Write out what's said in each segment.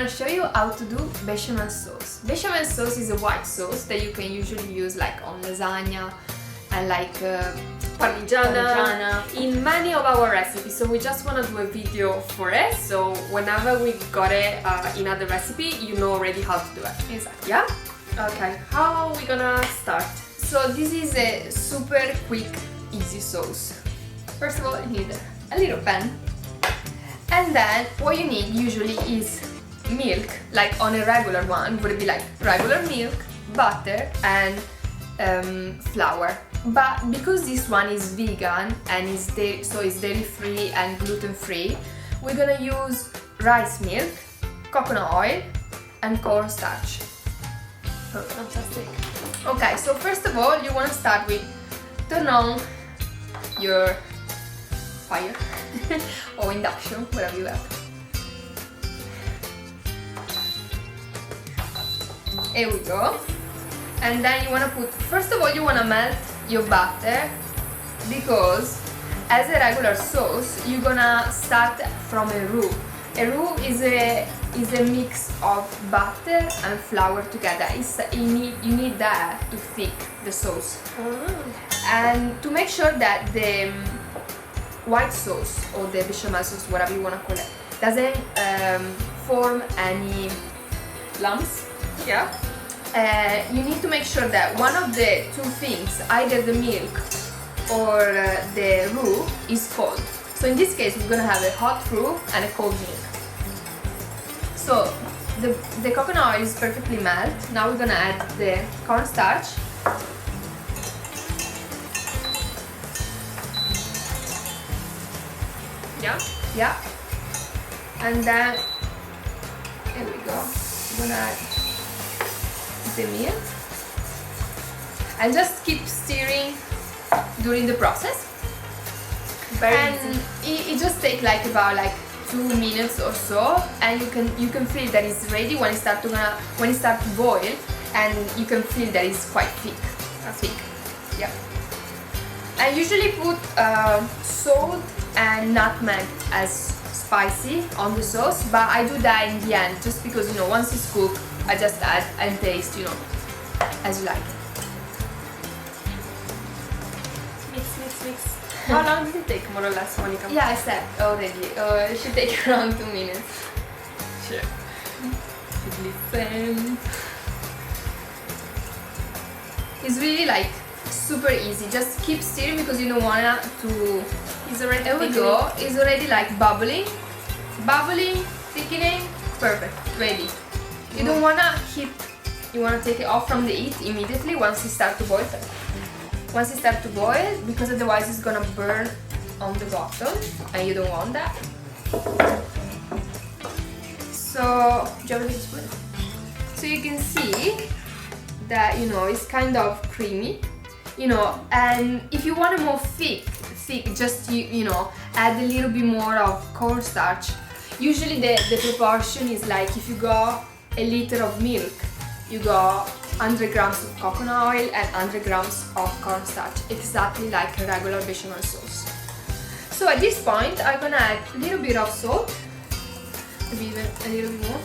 gonna show you how to do bechamel sauce. Bechamel sauce is a white sauce that you can usually use like on lasagna and like parmigiana in many of our recipes. So we just wanna do a video for it. So whenever we got it in other recipe, you know already how to do it. Exactly. Yeah? Okay, how are we gonna start? So this is a super quick, easy sauce. First of all, you need a little pan. And then what you need usually is milk, like on a regular one would be like regular milk, butter and flour. But because this one is vegan and is so it's dairy free and gluten free, we're gonna use rice milk, coconut oil and cornstarch. Oh, fantastic. Okay, so first of all you want to start with turn on your fire or induction, whatever you have. Here we go. And then you want to put, first of all you want to melt your butter, because as a regular sauce you're gonna start from a roux. A roux is a mix of butter and flour together. You need that to thick the sauce. And to make sure that the white sauce or the bechamel sauce, whatever you want to call it, doesn't form any lumps. Yeah. You need to make sure that one of the two things, either the milk or the roux, is cold. So in this case we're gonna have a hot roux and a cold milk. So the coconut oil is perfectly melted. Now we're gonna add the cornstarch. Yeah. Yeah. And then here we go. We're gonna add the milk and just keep stirring during the process. Very easy. It just takes like about 2 minutes or so, and you can feel that it's ready when it starts to boil, and you can feel that it's quite thick. Yeah. I usually put salt and nutmeg as spicy on the sauce, but I do that in the end just because, you know, once it's cooked I just add and taste, you know, as you like it. Mix. How long does it take, more or less, Monica? Yeah, I said already. It should take around 2 minutes. Sure. Should listen. It's really like super easy. Just keep stirring because you don't wanna to. It's already. There we go. It's already like bubbling, thickening. Perfect. Ready. You don't wanna keep. You wanna take it off from the heat immediately once it starts to boil. Once it starts to boil, because otherwise it's gonna burn on the bottom, and you don't want that. So, do you have a big spoon? So you can see that, you know, it's kind of creamy, you know, and if you want it more thick, just you know, add a little bit more of cornstarch. Usually the proportion is like, if you got a liter of milk, you got 100 grams of coconut oil and 100 grams of cornstarch, exactly like a regular bechamel sauce. So at this point I'm gonna add a little bit of salt, maybe even a little bit more.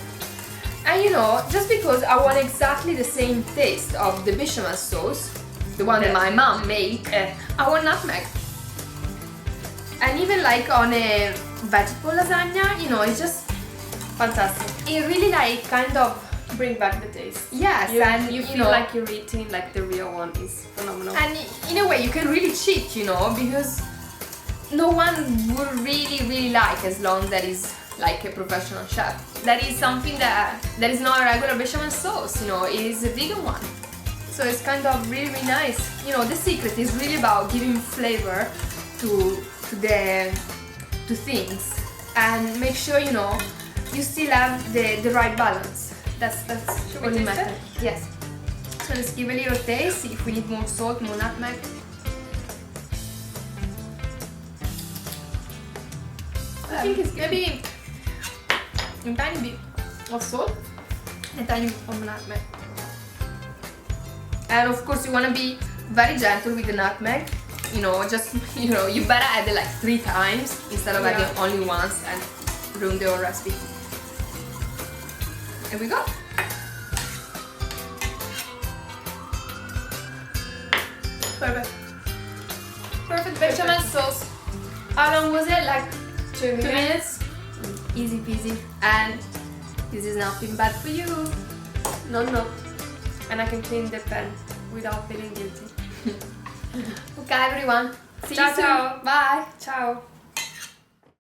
And you know, just because I want exactly the same taste of the bechamel sauce, the one that my mom made, I want nutmeg. And even like on a vegetable lasagna, you know, it's just fantastic. It really like kind of bring back the taste. Yes, and you feel like you're eating like the real one. Is phenomenal. And in a way you can really cheat, you know, because no one would really like, as long as that is like a professional chef. That is something that is not a regular bechamel sauce, you know, it is a vegan one. So it's kind of really nice. You know, the secret is really about giving flavor to things, and make sure, you know, you still have the right balance. That's only matter. Yes. So let's give a little taste, see if we need more salt, more nutmeg. I think it's maybe a tiny bit of salt, a tiny bit of nutmeg. And of course you want to be very gentle with the nutmeg. You know, just, you know, you better add it like 3 times instead of adding only once and ruin the whole recipe. Here we go. Perfect. Perfect bechamel sauce. How long was it? Like 2 minutes. 2 minutes? Easy peasy. And this is nothing bad for you. No, no. And I can clean the pan without feeling guilty. Okay, everyone. See Ciao, you soon. ciao. Bye. Ciao.